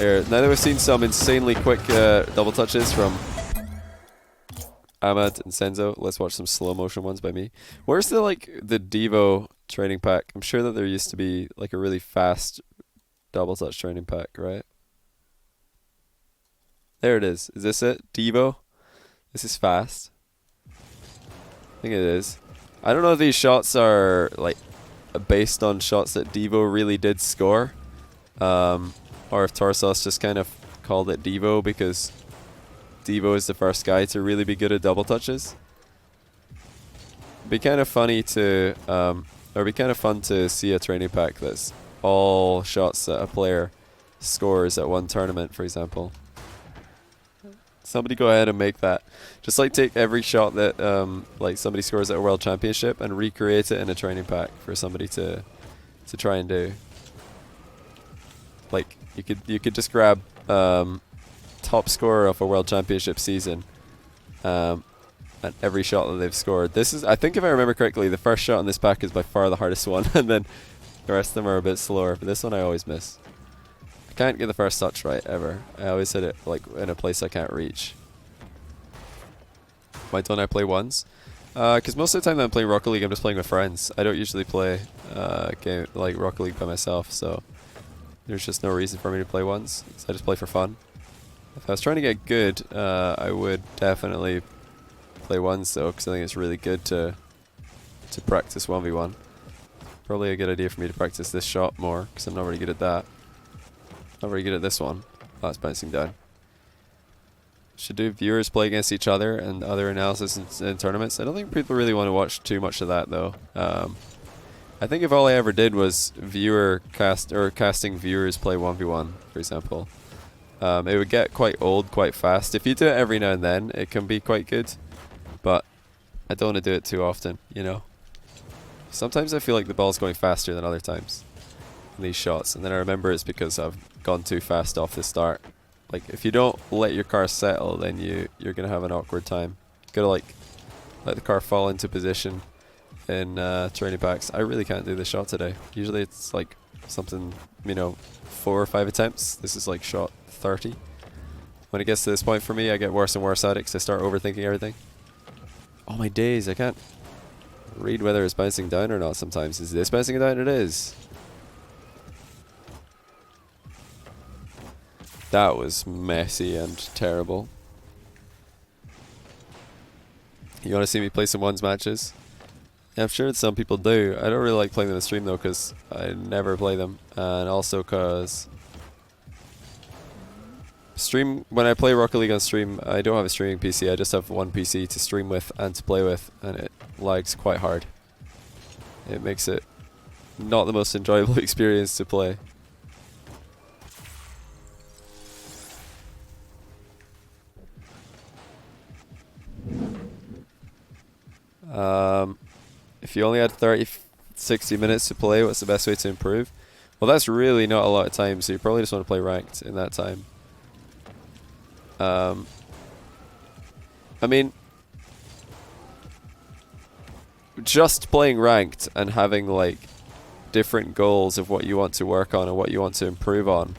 Here, now that we've seen some insanely quick double touches from Ahmad and Senzo, let's watch some slow motion ones by me. Where's the Deevo training pack? I'm sure that there used to be like a really fast double touch training pack, right? There it is. Is this it? Deevo? This is fast. I think it is. I don't know if these shots are like based on shots that Deevo really did score, or if Torsos just kind of called it Deevo because Deevo is the first guy to really be good at double touches. It'd be kind of funny to, or it'd be kind of fun to see a training pack that's all shots that a player scores at one tournament, for example. Somebody go ahead and make that. Just like take every shot that like somebody scores at a world championship and recreate it in a training pack for somebody to try and do. Like you could just grab top scorer of a world championship season and every shot that they've scored. This is, I think if I remember correctly, the first shot in this pack is by far the hardest one, and then the rest of them are a bit slower, but this one I always miss. I can't get the first touch right ever. I always hit it like in a place I can't reach. Why don't I play ones? Because most of the time that I'm playing Rocket League, I'm just playing with friends. I don't usually play game like Rocket League by myself, so there's just no reason for me to play ones. So I just play for fun. If I was trying to get good, I would definitely play ones though, because I think it's really good to practice 1v1. Probably a good idea for me to practice this shot more, because I'm not very good at that. Not very good at this one. Oh, it's bouncing down. Should do viewers play against each other and other analysis in tournaments. I don't think people really want to watch too much of that though. I think if all I ever did was casting viewers play 1v1, for example, it would get quite old quite fast. If you do it every now and then, it can be quite good, but I don't want to do it too often, you know. Sometimes I feel like the ball's going faster than other times in these shots, and then I remember it's because I've gone too fast off the start. Like if you don't let your car settle, then you're gonna have an awkward time. You gotta like let the car fall into position in training packs. I really can't do the shot today. Usually it's like something, you know, 4 or 5 attempts. This is like shot 30. When it gets to this point for me, I get worse and worse at it because I start overthinking everything. Oh my days, I can't read whether it's bouncing down or not sometimes. Is this bouncing down? It is. That was messy and terrible. You want to see me play some ones matches? Yeah, I'm sure that some people do. I don't really like playing them in the stream though, because I never play them, and also because when I play Rocket League on stream, I don't have a streaming PC. I just have one PC to stream with and to play with, and it lags quite hard. It makes it not the most enjoyable experience to play. If you only had 60 minutes to play, what's the best way to improve? Well, that's really not a lot of time, so you probably just want to play ranked in that time. I mean, just playing ranked and having like different goals of what you want to work on and what you want to improve on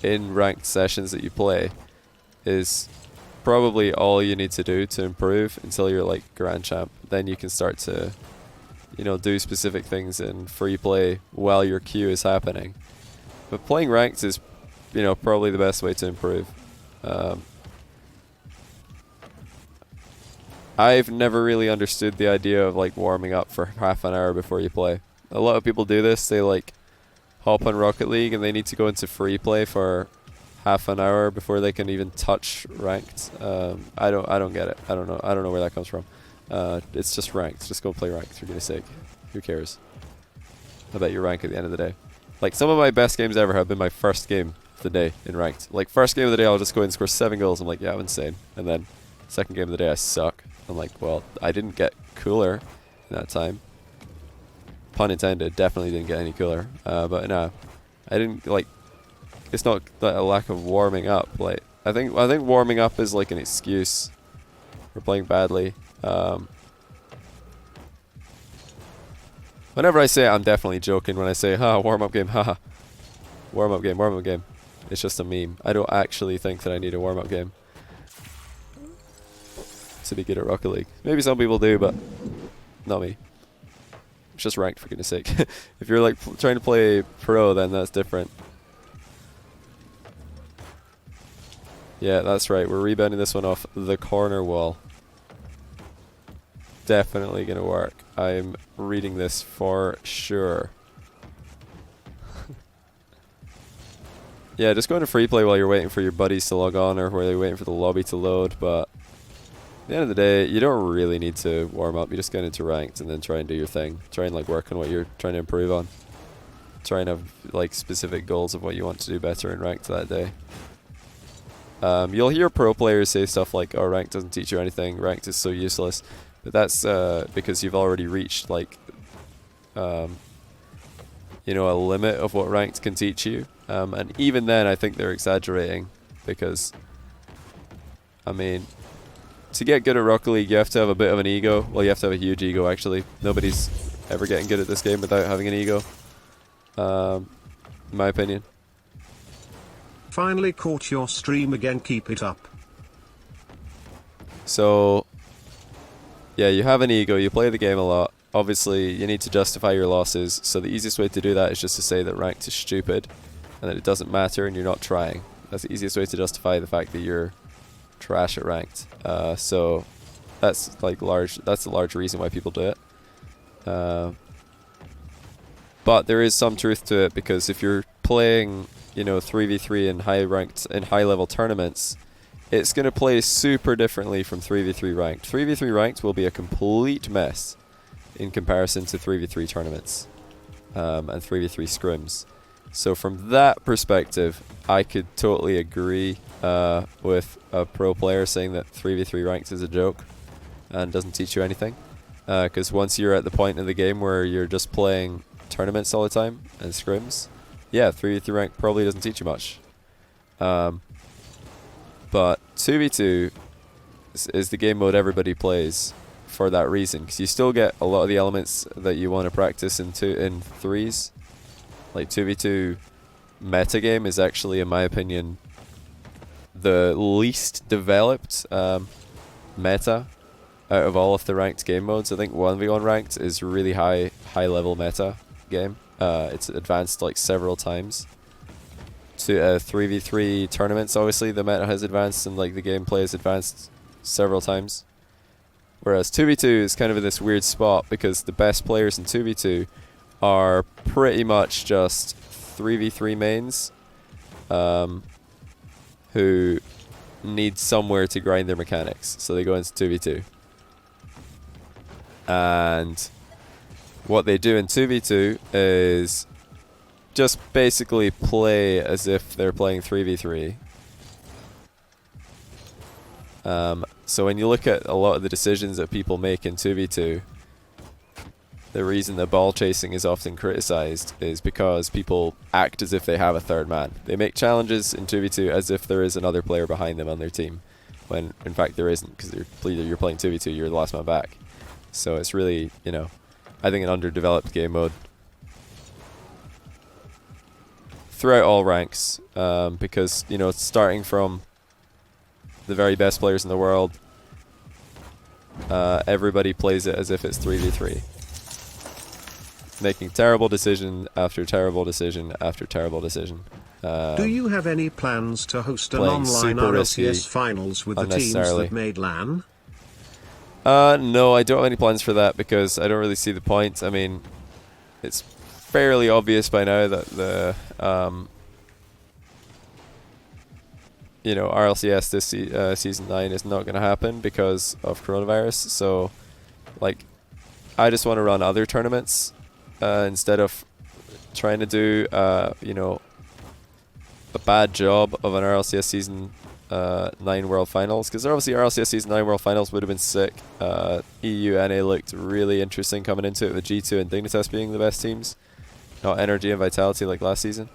in ranked sessions that you play is probably all you need to do to improve until you're like Grand Champ. Then you can start to, you know, do specific things in free play while your queue is happening. But playing ranked is, you know, probably the best way to improve. I've never really understood the idea of like warming up for half an hour before you play. A lot of people do this. They like hop on Rocket League and they need to go into free play for half an hour before they can even touch ranked. I don't get it. I don't know where that comes from. It's just ranked. Just go play ranked for goodness sake. Who cares? I bet you're ranked at the end of the day. Like some of my best games ever have been my first game of the day in ranked. Like first game of the day I'll just go in and score 7 goals. I'm like, yeah, I'm insane. And then second game of the day I suck. I'm like, well, I didn't get cooler in that time. Pun intended, definitely didn't get any cooler. But no, I didn't like. It's not that a lack of warming up. Like I think warming up is like an excuse for playing badly. Whenever I say it, I'm definitely joking when I say, "Ha, warm up game, haha, warm up game, warm up game." It's just a meme. I don't actually think that I need a warm-up game to be good at Rocket League. Maybe some people do, but not me. It's just ranked, for goodness sake. If you're like trying to play pro, then that's different. Yeah, that's right. We're rebounding this one off the corner wall. Definitely gonna work. I'm reading this for sure. Yeah, just go into free play while you're waiting for your buddies to log on, or while you're waiting for the lobby to load. But at the end of the day, you don't really need to warm up. You just get into ranked and then try and do your thing. Try and like work on what you're trying to improve on. Try and have like specific goals of what you want to do better in ranked that day. You'll hear pro players say stuff like, "Oh, ranked doesn't teach you anything. Ranked is so useless." But that's because you've already reached like, you know, a limit of what ranked can teach you. And even then, I think they're exaggerating, because, I mean, to get good at Rocket League, you have to have a bit of an ego. Well, you have to have a huge ego, actually. Nobody's ever getting good at this game without having an ego, in my opinion. Finally caught your stream again, keep it up. So, yeah, you have an ego, you play the game a lot. Obviously, you need to justify your losses, so the easiest way to do that is just to say that ranked is stupid, and that it doesn't matter and you're not trying. That's the easiest way to justify the fact that you're trash at ranked. So that's like that's a large reason why people do it. But there is some truth to it, because if you're playing, you know, 3v3 in high level tournaments, it's going to play super differently from 3v3 ranked. 3v3 ranked will be a complete mess in comparison to 3v3 tournaments and 3v3 scrims. So from that perspective, I could totally agree with a pro player saying that 3v3 ranked is a joke and doesn't teach you anything. Because once you're at the point in the game where you're just playing tournaments all the time and scrims, yeah, 3v3 ranked probably doesn't teach you much. But 2v2 is the game mode everybody plays for that reason, because you still get a lot of the elements that you want to practice in threes. Like 2v2 metagame is actually, in my opinion, the least developed meta out of all of the ranked game modes. I think 1v1 ranked is really high level meta game. It's advanced like several times. To 3v3 tournaments, obviously the meta has advanced and like the gameplay has advanced several times. Whereas 2v2 is kind of in this weird spot, because the best players in 2v2 are pretty much just 3v3 mains who need somewhere to grind their mechanics, so they go into 2v2. And what they do in 2v2 is just basically play as if they're playing 3v3. So when you look at a lot of the decisions that people make in 2v2, the reason that ball chasing is often criticized is because people act as if they have a third man. They make challenges in 2v2 as if there is another player behind them on their team, when in fact there isn't, because you're playing 2v2, you're the last man back. So it's really, you know, I think an underdeveloped game mode throughout all ranks, because, you know, it's starting from the very best players in the world. Everybody plays it as if it's 3v3. Making terrible decision after terrible decision after terrible decision. Do you have any plans to host an online RLCS finals with the teams that made LAN? No, I don't have any plans for that, because I don't really see the point. I mean, it's fairly obvious by now that the you know, RLCS this season 9 is not going to happen because of coronavirus. So, like, I just want to run other tournaments instead of trying to do you know, a bad job of an RLCS season 9 World Finals, because obviously RLCS season 9 World Finals would have been sick. EU NA looked really interesting coming into it, with G2 and Dignitas being the best teams, not Energy and Vitality like last season.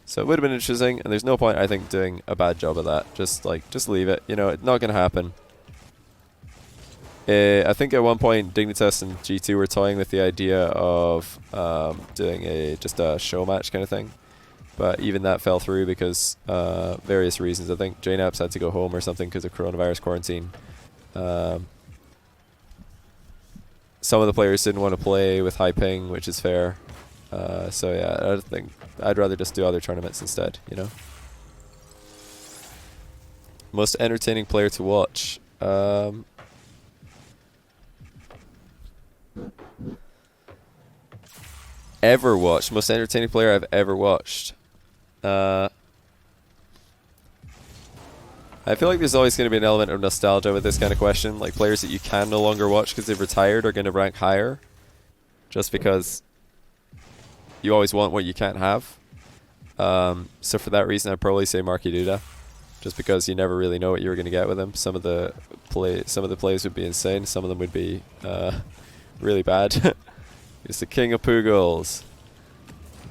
So it would have been interesting, and there's no point, I think, doing a bad job of that. Just leave it. You know, it's not going to happen. I think at one point Dignitas and G2 were toying with the idea of doing just a show match kind of thing. but even that fell through because various reasons. I think JNAPS had to go home or something because of coronavirus quarantine. Some of the players didn't want to play with high ping, which is fair. So yeah, I think I'd rather just do other tournaments instead, you know. Most entertaining player to watch. Ever watched. Most entertaining player I've ever watched. I feel like there's always going to be an element of nostalgia with this kind of question. Like players that you can no longer watch because they've retired are going to rank higher. Just because you always want what you can't have. So for that reason, I'd probably say Marky Duda. Just because you never really know what you were going to get with him. Some of the plays would be insane. Some of them would be really bad. He's the king of poo goals.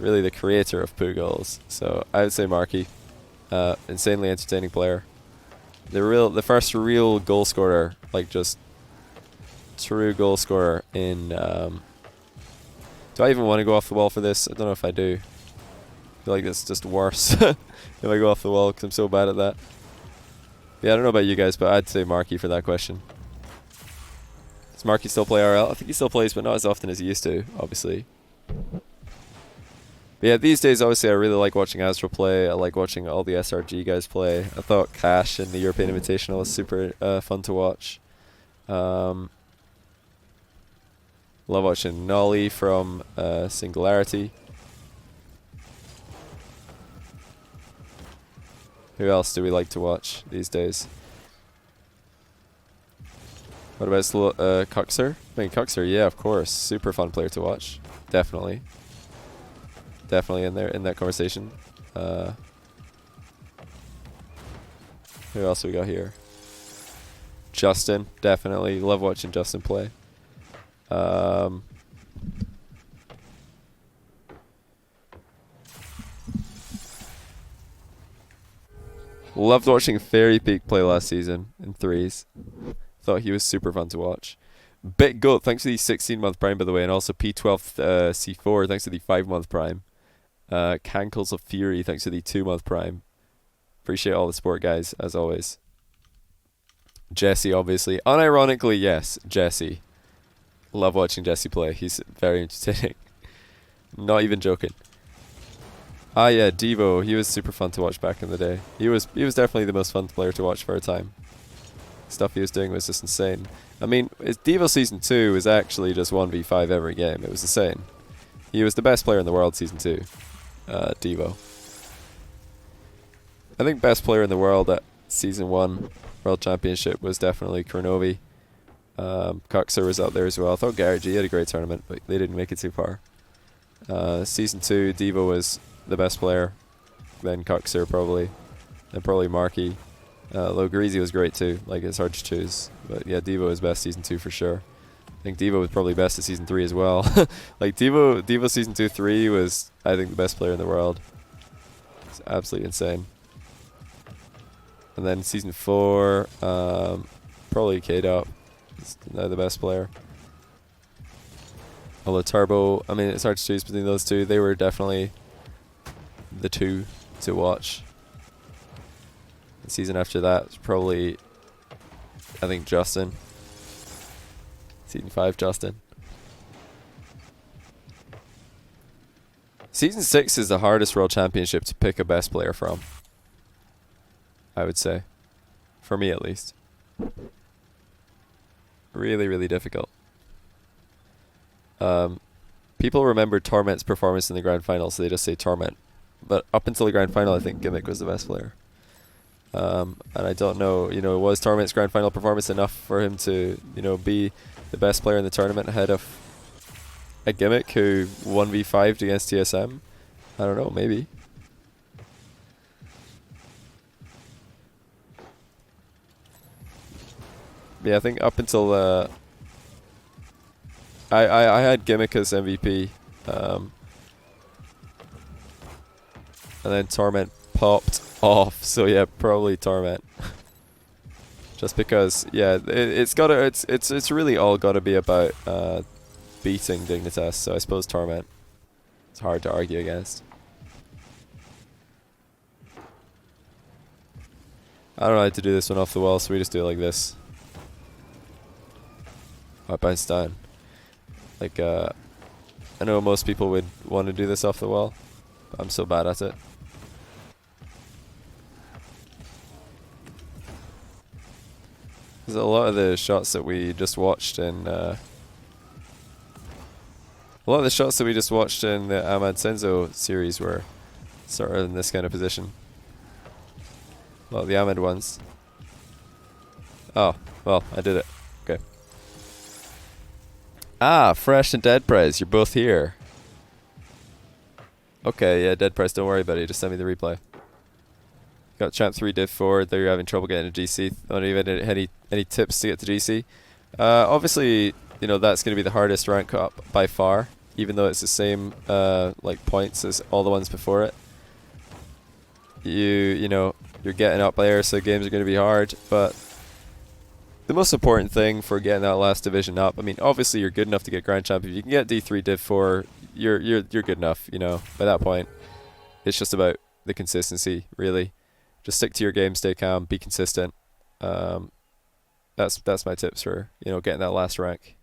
Really the creator of poo goals. So I would say Marky. Insanely entertaining player. The first real goal scorer, like just true goal scorer in. Do I even want to go off the wall for this? I don't know if I do. I feel like it's just worse if I go off the wall because I'm so bad at that. Yeah, I don't know about you guys, but I'd say Marky for that question. Does Marky still play RL? I think he still plays, but not as often as he used to, obviously. But yeah, these days, obviously, I really like watching Astro play. I like watching all the SRG guys play. I thought Cash in the European Invitational was super fun to watch. Love watching Nolly from Singularity. Who else do we like to watch these days? What about Cuxer? I mean, Cuxer, yeah, of course. Super fun player to watch. Definitely. Definitely in there in that conversation. Who else we got here? Justin, definitely. Love watching Justin play. Loved watching Fairy Peak play last season in threes. Thought he was super fun to watch. Bit Goat, thanks for the 16-month prime, by the way, and also P12 C4, thanks for the 5-month prime. Cankles of Fury, thanks for the 2-month prime. Appreciate all the support, guys, as always. Jesse, obviously. Unironically, yes, Jesse. Love watching Jesse play. He's very entertaining. Not even joking. Ah, yeah, Deevo. He was super fun to watch back in the day. He was definitely the most fun player to watch for a time. Stuff he was doing was just insane. I mean, Deevo Season 2 was actually just 1v5 every game. It was insane. He was the best player in the world Season 2. Deevo. I think best player in the world at Season 1 World Championship was definitely Kronovi. Cuxer was out there as well. I thought Garrett G had a great tournament, but they didn't make it too far. Season 2, Deevo was the best player. Then Cuxer probably. Then probably Marky. Logreezy was great too. Like, it's hard to choose. But yeah, Deevo was best Season 2 for sure. I think Deevo was probably best at Season 3 as well. Like, Deevo Season 2-3 was, I think, the best player in the world. It's absolutely insane. And then Season 4, probably K-Dop. He's now the best player. Although Turbo, I mean, it's hard to choose between those two. They were definitely the two to watch. The season after that was probably, I think, Justin. Season 5, Justin. Season 6 is the hardest World Championship to pick a best player from, I would say. For me, at least. Really, really difficult. People remember Torment's performance in the grand final, so they just say Torment. But up until the grand final, I think Gimmick was the best player. And I don't know, was Torment's grand final performance enough for him to, be the best player in the tournament ahead of a Gimmick who 1v5'd against TSM? I don't know, maybe. Yeah, I think up until I had Gimmick as MVP, and then Torment popped off. So yeah, probably Torment. Just because, yeah, it's really all gotta be about beating Dignitas. So I suppose Torment. It's hard to argue against. I don't know how to do this one off the wall, so we just do it like this. Oh, I bounced down. Like, I know most people would want to do this off the wall, but I'm so bad at it. There's a lot of the shots that we just watched in, the Ahmad Senzo series were sort of in this kind of position. A lot of the Ahmed ones. Oh, well, I did it. Okay. Ah, Fresh and Dead Prez, you're both here. Okay, yeah, Dead Prez, don't worry about it, just send me the replay. Got Champ 3 Div 4, there you're having trouble getting to GC. Don't even any tips to get to GC? Obviously, you know, that's going to be the hardest rank up by far, even though it's the same like points as all the ones before it. You know, you're getting up there, so games are going to be hard, but the most important thing for getting that last division up, I mean, obviously you're good enough to get Grand Champ. If you can get D3 Div 4, you're good enough, you know. By that point, it's just about the consistency, really. Just stick to your game, stay calm, be consistent. That's my tips for, you know, getting that last rank.